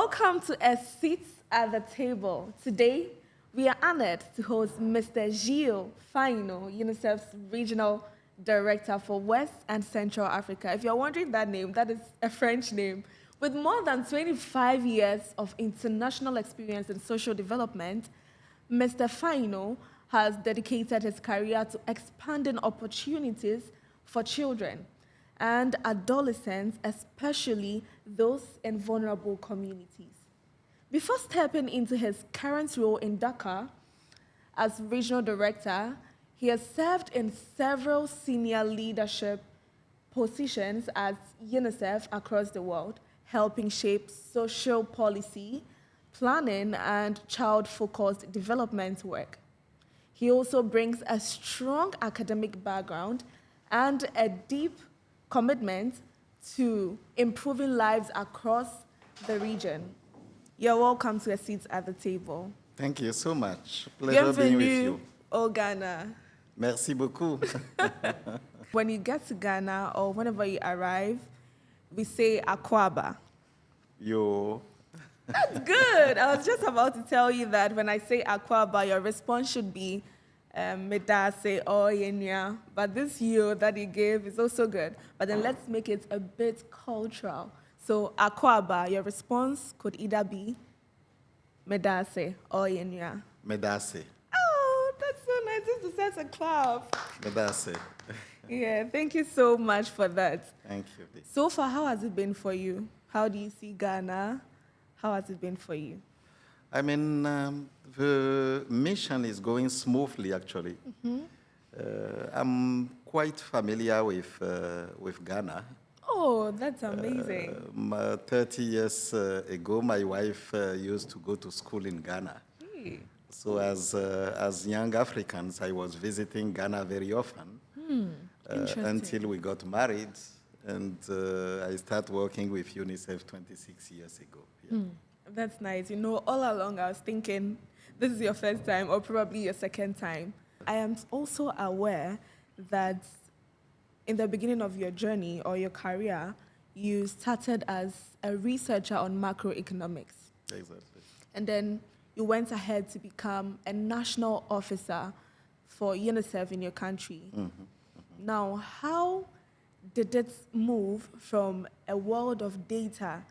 Welcome to A Seat at the Table. Today, we are honored to host Mr. Gilles Fagninou, UNICEF's Regional Director for West and Central Africa. If you're wondering that name, that is a French name. With more than 25 years of international experience in social development, Mr. Fagninou has dedicated his career to expanding opportunities for children and adolescents, especially those in vulnerable communities. Before stepping into his current role in Dakar as regional director, he has served in several senior leadership positions at UNICEF across the world, helping shape social policy, planning, and child-focused development work. He also brings a strong academic background and a deep commitment to improving lives across the region. You're welcome to A Seat at the Table. Thank you so much. Pleasure being with you. Au Ghana. Merci beaucoup. When you get to Ghana or whenever you arrive, we say Akwaba. Yo. That's good. I was just about to tell you that when I say Akwaba, your response should be Medase or Yenya. But this you that you gave is also good. But then let's make it a bit cultural. So Akwaba, your response could either be Medase or Yenya. Medase. Oh, that's so nice. This deserves a clap. Medase. Yeah, thank you so much for that. Thank you. So far, how has it been for you? How do you see Ghana? How has it been for you? I mean, the mission is going smoothly, actually. Mm-hmm. I'm quite familiar with Ghana. Oh, that's amazing. 30 years ago, my wife used to go to school in Ghana. Hey. So as young Africans, I was visiting Ghana very often until we got married. And I started working with UNICEF 26 years ago. Yeah. That's nice. You know, all along I was thinking this is your first time or probably your second time. I am also aware that in the beginning of your journey or your career, you started as a researcher on macroeconomics. Exactly. And then you went ahead to become a national officer for UNICEF in your country. Mm-hmm. Mm-hmm. Now, how did it move from a world of data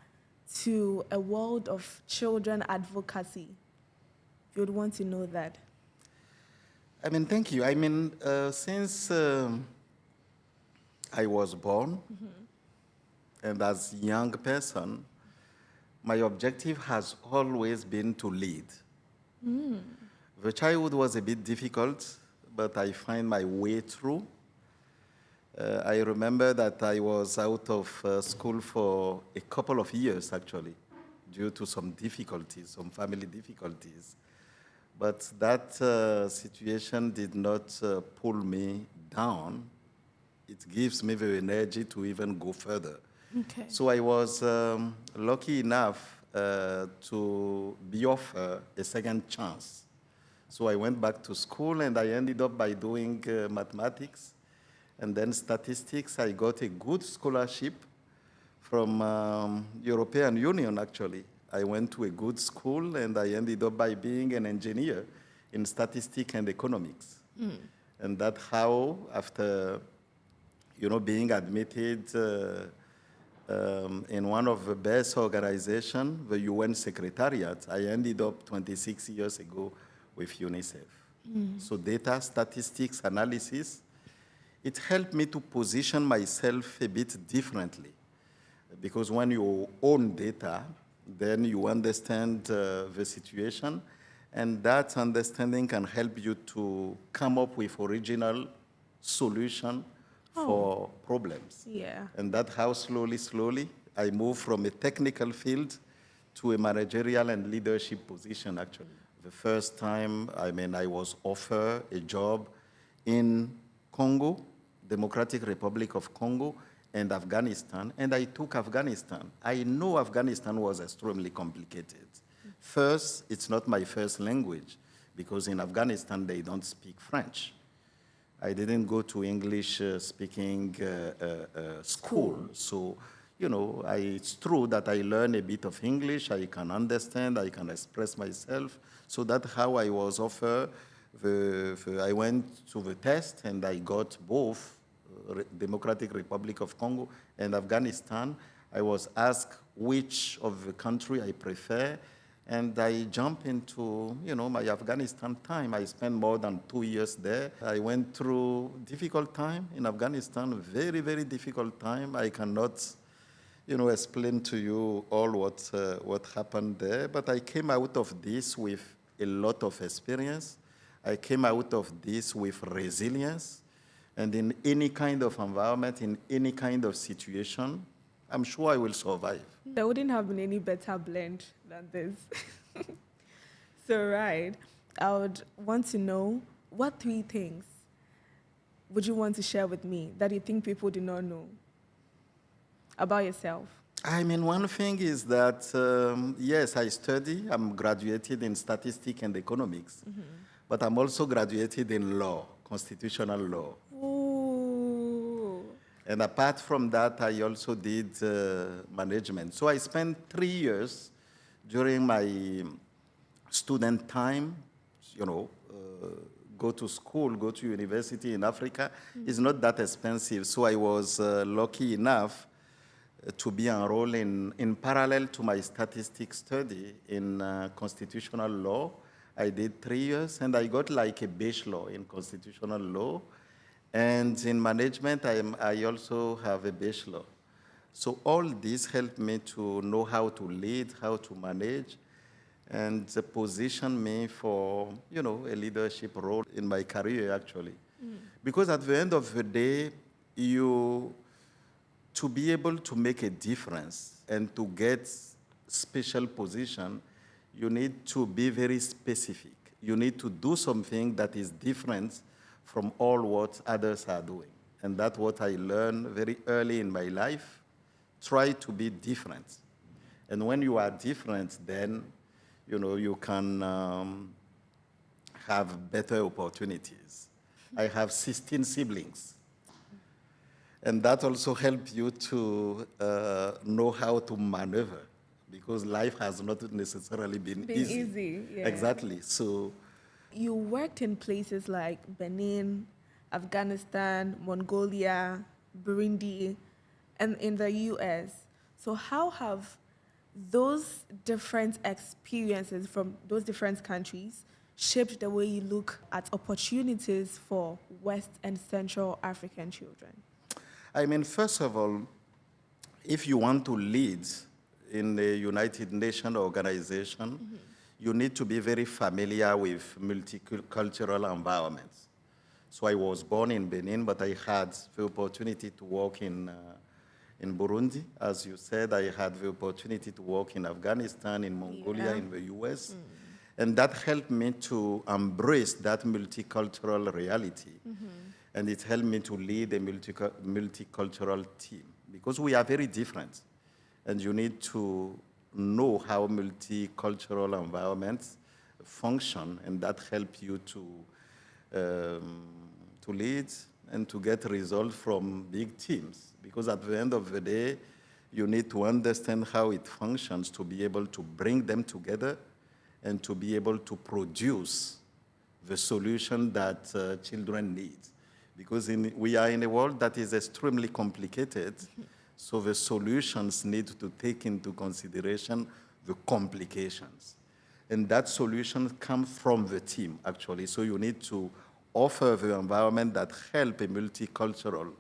to a world of children advocacy? You would want to know that. I mean, thank you. I mean, since I was born, and as a young person, my objective has always been to lead. The childhood was a bit difficult, but I find my way through. I remember that I was out of school for a couple of years, actually, due to some difficulties, some family difficulties. But that situation did not pull me down. It gives me the energy to even go further. Okay. So I was lucky enough to be offered a second chance. So I went back to school, and I ended up by doing mathematics and then statistics. I got a good scholarship from European Union, actually. I went to a good school, and I ended up by being an engineer in statistics and economics. And that's how, after being admitted in one of the best organizations, the UN Secretariat, I ended up 26 years ago with UNICEF. So data, statistics, analysis, it helped me to position myself a bit differently. Because when you own data, then you understand the situation, and that understanding can help you to come up with original solution for problems. Yeah. And that's how slowly, I moved from a technical field to a managerial and leadership position, actually. The first time, I was offered a job in Congo, Democratic Republic of Congo, and Afghanistan, and I took Afghanistan. I know Afghanistan was extremely complicated. First, it's not my first language, because in Afghanistan, they don't speak French. I didn't go to English-speaking school, so it's true that I learn a bit of English, I can understand, I can express myself. So that's how I was offered. I went to the test and I got both Democratic Republic of Congo and Afghanistan. I was asked which of the country I prefer, and I jumped into, my Afghanistan time. I spent more than 2 years there. I went through difficult time in Afghanistan, very, very difficult time. I cannot, explain to you all what happened there, but I came out of this with a lot of experience. I came out of this with resilience, and in any kind of environment, in any kind of situation, I'm sure I will survive. There wouldn't have been any better blend than this. So, right, I would want to know, what 3 things would you want to share with me that you think people do not know about yourself? One thing is that, yes, I study. I'm graduated in statistics and economics, but I'm also graduated in law, constitutional law. Ooh. And apart from that, I also did management. So I spent 3 years during my student time, go to school, go to university in Africa. It's not that expensive. So I was lucky enough to be enrolled in parallel to my statistics study in constitutional law. I did 3 years, and I got like a bachelor in constitutional law. And in management, I also have a bachelor. So all this helped me to know how to lead, how to manage, and position me for, a leadership role in my career, actually. Because at the end of the day, to be able to make a difference and to get special position, you need to be very specific. You need to do something that is different from all what others are doing. And that's what I learned very early in my life. Try to be different. And when you are different, then, you can have better opportunities. I have 16 siblings. And that also helps you to know how to maneuver, because life has not necessarily been easy. Yeah. Exactly. So you worked in places like Benin, Afghanistan, Mongolia, Burundi, and in the US. So how have those different experiences from those different countries shaped the way you look at opportunities for West and Central African children? First of all, if you want to lead in the United Nations organization, you need to be very familiar with multicultural environments. So I was born in Benin, but I had the opportunity to work in Burundi. As you said, I had the opportunity to work in Afghanistan, in Mongolia, in the US. And that helped me to embrace that multicultural reality. And it helped me to lead a multicultural team, because we are very different. And you need to know how multicultural environments function, and that helps you to lead and to get results from big teams. Because at the end of the day, you need to understand how it functions to be able to bring them together and to be able to produce the solution that children need. Because we are in a world that is extremely complicated, so the solutions need to take into consideration the complications. And that solution comes from the team, actually. So you need to offer the environment that help a multicultural,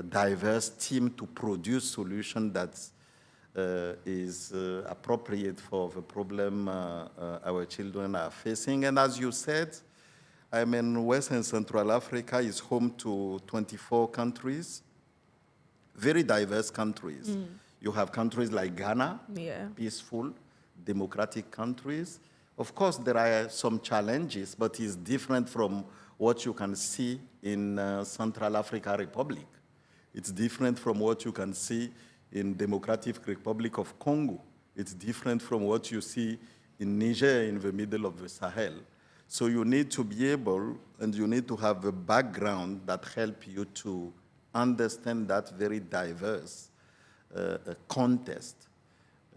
diverse team to produce solutions that is appropriate for the problem our children are facing. And as you said, West and Central Africa is home to 24 countries, very diverse countries. You have countries like Ghana, peaceful, democratic countries. Of course, there are some challenges, but it's different from what you can see in Central Africa Republic. It's different from what you can see in Democratic Republic of Congo. It's different from what you see in Niger, in the middle of the Sahel. So you need to be able, and you need to have a background that help you to understand that very diverse a contest.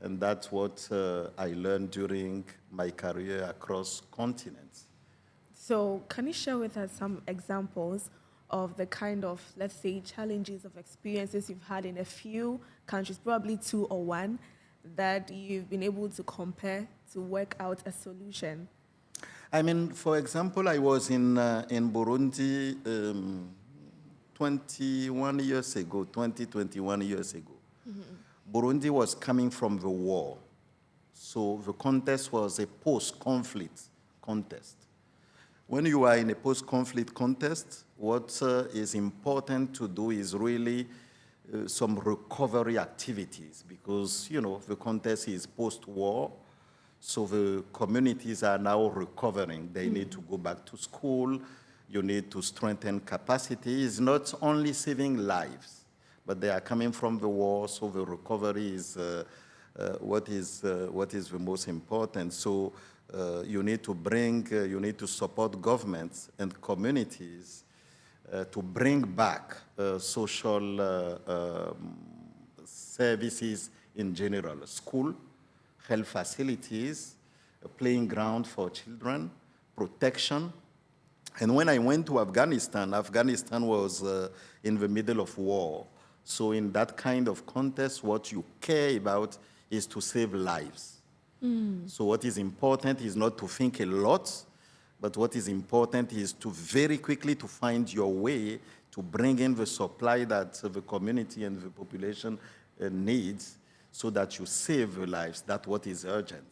And that's what I learned during my career across continents. So, can you share with us some examples of the kind of, let's say, challenges of experiences you've had in a few countries, probably two or one, that you've been able to compare to work out a solution? I mean, for example, I was in Burundi 21 years ago, 21 years ago. Burundi was coming from the war. So the contest was a post-conflict contest. When you are in a post-conflict contest, what is important to do is really some recovery activities because, you know, the contest is post-war. So the communities are now recovering. They need to go back to school. You need to strengthen capacity. It's not only saving lives, but they are coming from the war, so the recovery is what is the most important. So you need to support governments and communities to bring back social services in general, school, health facilities, a playing ground for children, protection. And when I went to Afghanistan, Afghanistan was in the middle of war. So in that kind of context, what you care about is to save lives. So what is important is not to think a lot, but what is important is to very quickly to find your way to bring in the supply that the community and the population needs so that you save lives. That's what is urgent.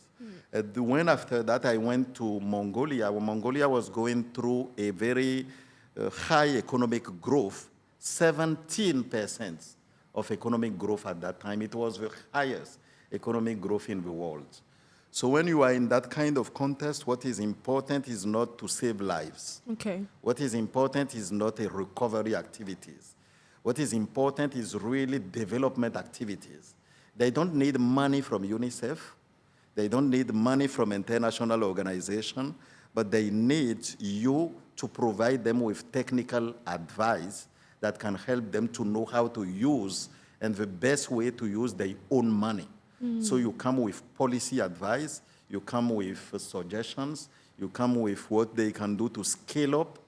When after that I went to Mongolia, Mongolia was going through a very high economic growth, 17% of economic growth at that time. It was the highest economic growth in the world. So when you are in that kind of context, what is important is not to save lives. Okay. What is important is not a recovery activities. What is important is really development activities. They don't need money from UNICEF. They don't need money from international organization, but they need you to provide them with technical advice that can help them to know how to use and the best way to use their own money. So you come with policy advice, you come with suggestions, you come with what they can do to scale up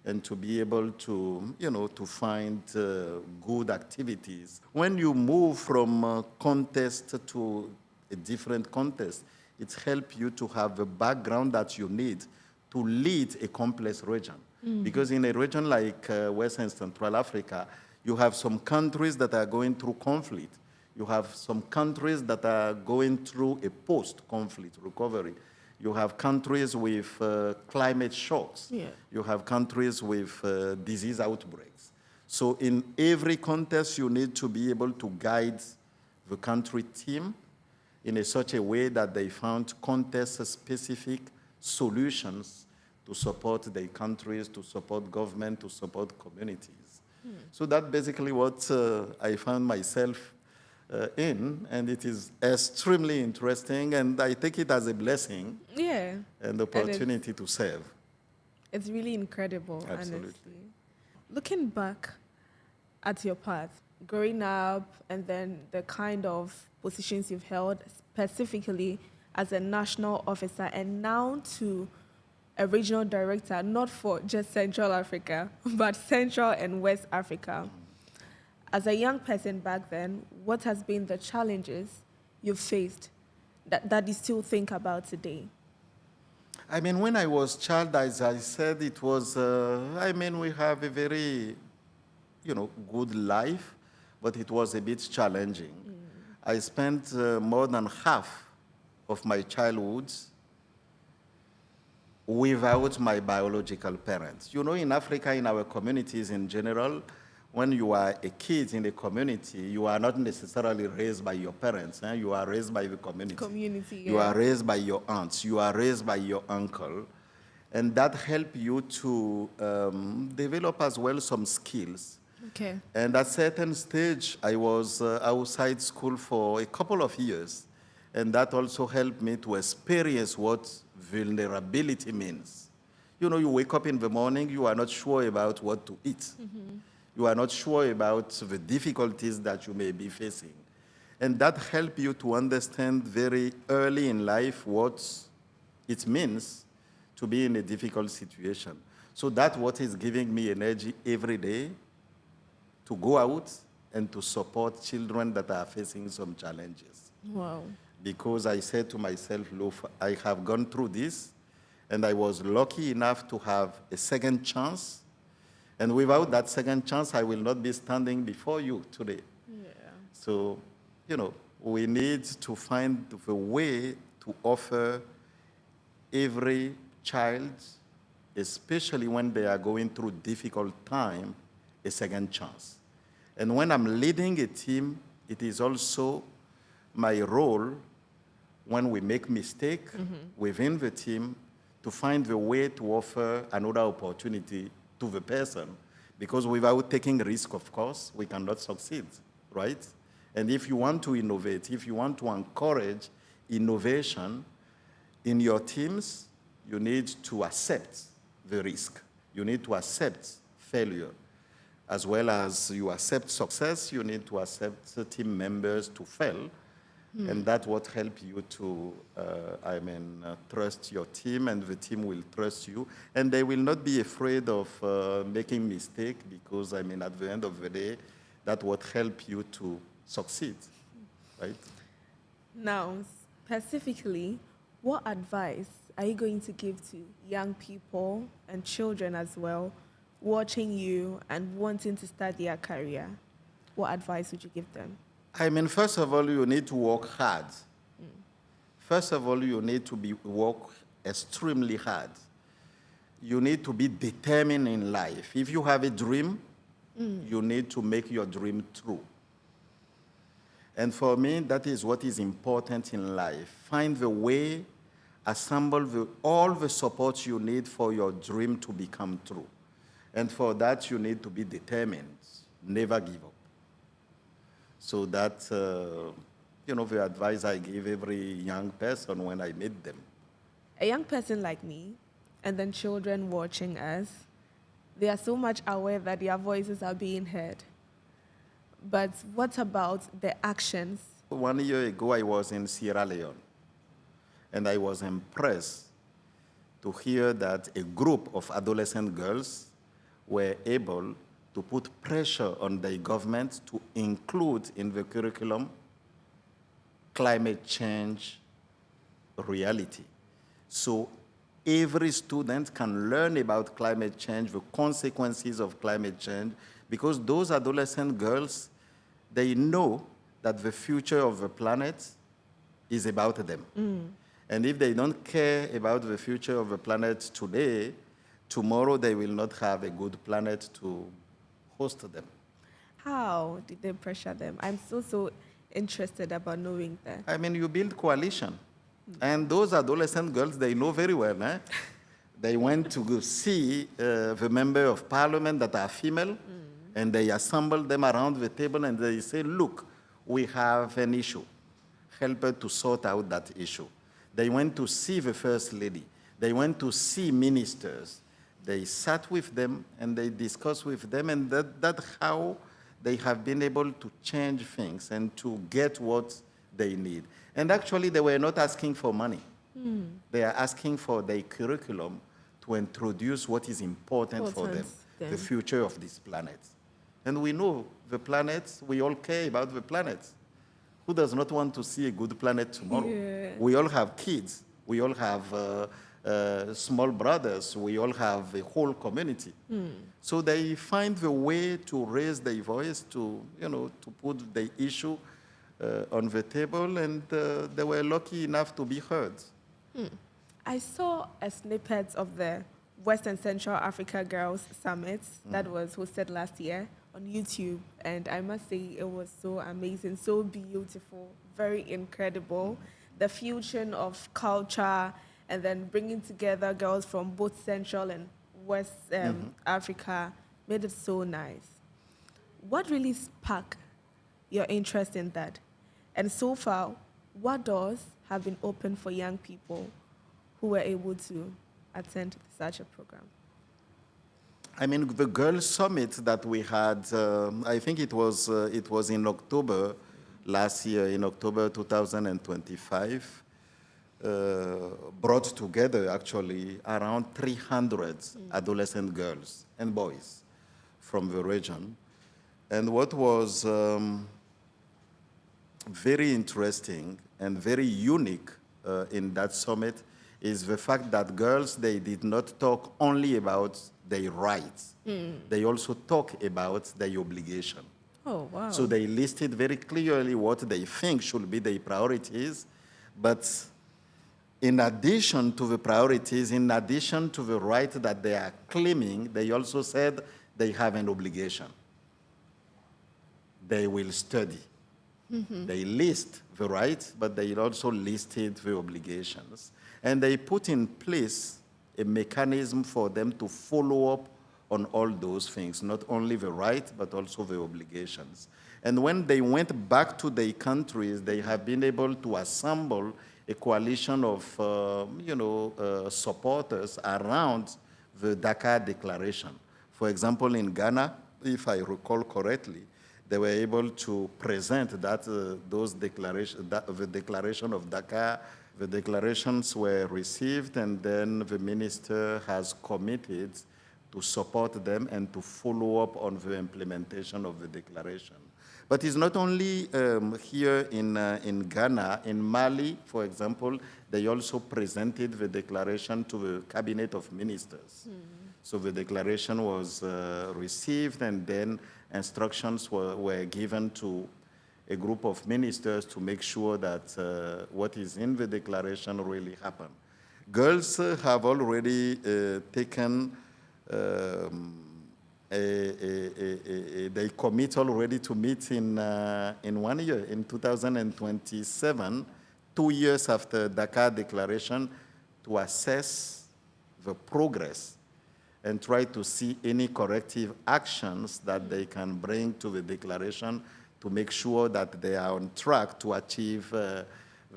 and to be able to, you know, to find good activities. When you move from contest to a different contest, it helps you to have the background that you need to lead a complex region. Because in a region like West and Central Africa, you have some countries that are going through conflict. You have some countries that are going through a post-conflict recovery. You have countries with climate shocks. Yeah. You have countries with disease outbreaks. So in every context, you need to be able to guide the country team in such a way that they found context-specific solutions to support their countries, to support government, to support communities. So that's basically what I found myself in, and it is extremely interesting, and I take it as a blessing. Yeah. And opportunity to serve. It's really incredible, Absolutely. honestly. Looking back at your path, growing up, and then the kind of positions you've held, specifically as a national officer, and now to a regional director, not for just Central Africa, but Central and West Africa. As a young person back then, what has been the challenges you've faced that you still think about today? I mean, when I was child, as I said, it was, we have a very, good life, but it was a bit challenging. I spent more than half of my childhood without my biological parents. You know, in Africa, in our communities in general, when you are a kid in the community, you are not necessarily raised by your parents. You are raised by the community. Yeah. You are raised by your aunts. You are raised by your uncle. And that helps you to develop as well some skills. Okay. And at a certain stage, I was outside school for a couple of years. And that also helped me to experience what vulnerability means. You know, you wake up in the morning, you are not sure about what to eat. You are not sure about the difficulties that you may be facing. And that helps you to understand very early in life what it means to be in a difficult situation. So that's what is giving me energy every day to go out and to support children that are facing some challenges. Wow. Because I said to myself, look, I have gone through this, and I was lucky enough to have a second chance. And without that second chance, I will not be standing before you today. Yeah. So, we need to find the way to offer every child, especially when they are going through difficult time, a second chance. And when I'm leading a team, it is also my role when we make mistake within the team to find the way to offer another opportunity to the person. Because without taking risk, of course, we cannot succeed, right? And if you want to innovate, if you want to encourage innovation in your teams, you need to accept the risk. You need to accept failure. As well as you accept success, you need to accept team members to fail. And that's what helps you to, trust your team, and the team will trust you. And they will not be afraid of making mistakes because, at the end of the day, that's what helps you to succeed, right? Now, specifically, what advice are you going to give to young people and children as well watching you and wanting to start their career? What advice would you give them? First of all, you need to work hard. First of all, you need to work extremely hard. You need to be determined in life. If you have a dream, you need to make your dream true. And for me, that is what is important in life. Find the way, assemble all the support you need for your dream to become true. And for that, you need to be determined. Never give up. So that's, the advice I give every young person when I meet them. A young person like me, and then children watching us, they are so much aware that their voices are being heard. But what about the actions? 1 year ago, I was in Sierra Leone, and I was impressed to hear that a group of adolescent girls were able to put pressure on the government to include in the curriculum climate change reality. So every student can learn about climate change, the consequences of climate change, because those adolescent girls, they know that the future of the planet is about them. And if they don't care about the future of the planet today, tomorrow they will not have a good planet to host them. How did they pressure them? I'm so interested about knowing that. You build coalition. And those adolescent girls, they know very well. They went to go see the member of parliament that are female, and they assemble them around the table, and they say, look, we have an issue. Help her to sort out that issue. They went to see the first lady. They went to see ministers. They sat with them, and they discussed with them, and that's how they have been able to change things and to get what they need. And actually, they were not asking for money. They are asking for their curriculum to introduce what is important for them, the future of this planet. And we know the planet, we all care about the planet. Who does not want to see a good planet tomorrow? Yeah. We all have kids. We all have small brothers. We all have a whole community. So they find the way to raise their voice, to put the issue on the table, and they were lucky enough to be heard. I saw a snippet of the West and Central Africa Girls Summit that was hosted last year on YouTube, and I must say it was so amazing, so beautiful, very incredible. The fusion of culture and then bringing together girls from both Central and West Africa made it so nice. What really sparked your interest in that? And so far, what doors have been opened for young people who were able to attend such a program? The Girls Summit that we had, I think it was in October last year in October 2025 brought together actually around 300 adolescent girls and boys from the region. And what was very interesting and very unique in that summit is the fact that girls, they did not talk only about their rights. They also talk about their obligation. Oh, wow. So they listed very clearly what they think should be their priorities, but in addition to the priorities, in addition to the right that they are claiming, they also said they have an obligation. They will study. They list the rights, but they also listed the obligations. And they put in place a mechanism for them to follow up on all those things, not only the right, but also the obligations. And when they went back to their countries, they have been able to assemble a coalition of supporters around the Dakar Declaration. For example, in Ghana, if I recall correctly, they were able to present that the Declaration of Dakar. The declarations were received, and then the minister has committed to support them and to follow up on the implementation of the declaration. But it's not only here in Ghana. In Mali, for example, they also presented the declaration to the cabinet of ministers. So the declaration was received, and then instructions were given to a group of ministers to make sure that what is in the declaration really happened. Girls have already taken, they commit already to meet in 1 year, in 2027, 2 years after Dakar Declaration, to assess the progress and try to see any corrective actions that they can bring to the declaration to make sure that they are on track to achieve the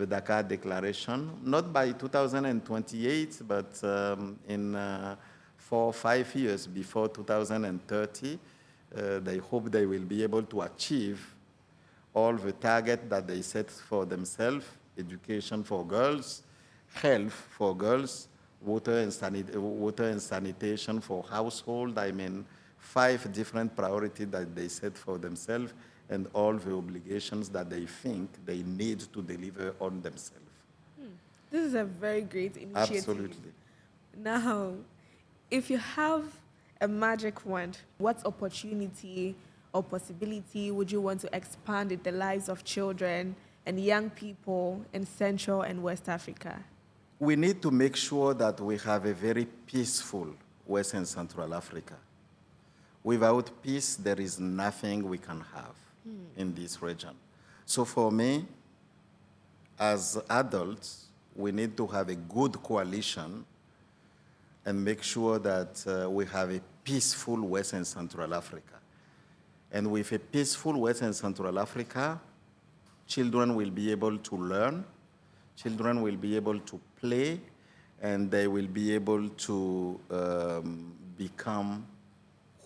Dakar Declaration, not by 2028, but in 4 or 5 years before 2030. They hope they will be able to achieve all the targets that they set for themselves: education for girls, health for girls, water and sanitation for household. I mean, 5 different priorities that they set for themselves, and all the obligations that they think they need to deliver on themselves. This is a very great initiative. Absolutely. Now, if you have a magic wand, what opportunity or possibility would you want to expand in the lives of children and young people in Central and West Africa? We need to make sure that we have a very peaceful West and Central Africa. Without peace, there is nothing we can have in this region. So for me, as adults, we need to have a good coalition and make sure that we have a peaceful West and Central Africa. And with a peaceful West and Central Africa, children will be able to learn, children will be able to play, and they will be able to become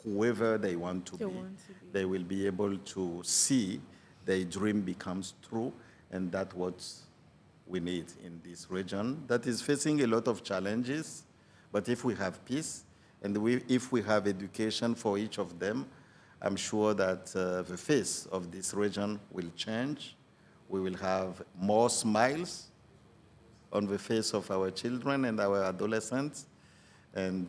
whoever they want to be. They will be able to see their dream becomes true, and that's what we need in this region that is facing a lot of challenges. But if we have peace, and if we have education for each of them, I'm sure that the face of this region will change. We will have more smiles on the face of our children and our adolescents, and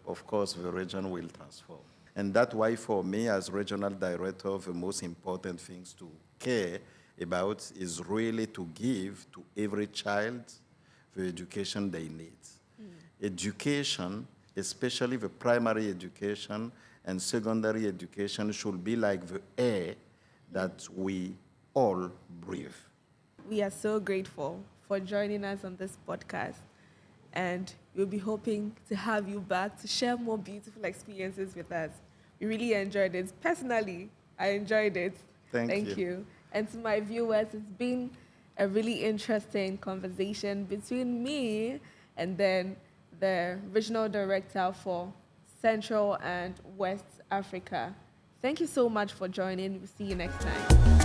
of course, the region will transform. And that's why, for me, as regional director, the most important things to care about is really to give to every child the education they need. Education, especially the primary education and secondary education, should be like the air that we all breathe. We are so grateful for joining us on this podcast, and we'll be hoping to have you back to share more beautiful experiences with us. We really enjoyed it. Personally, I enjoyed it. Thank you. And to my viewers, it's been a really interesting conversation between me and then the Regional Director for Central and West Africa. Thank you so much for joining. We'll see you next time.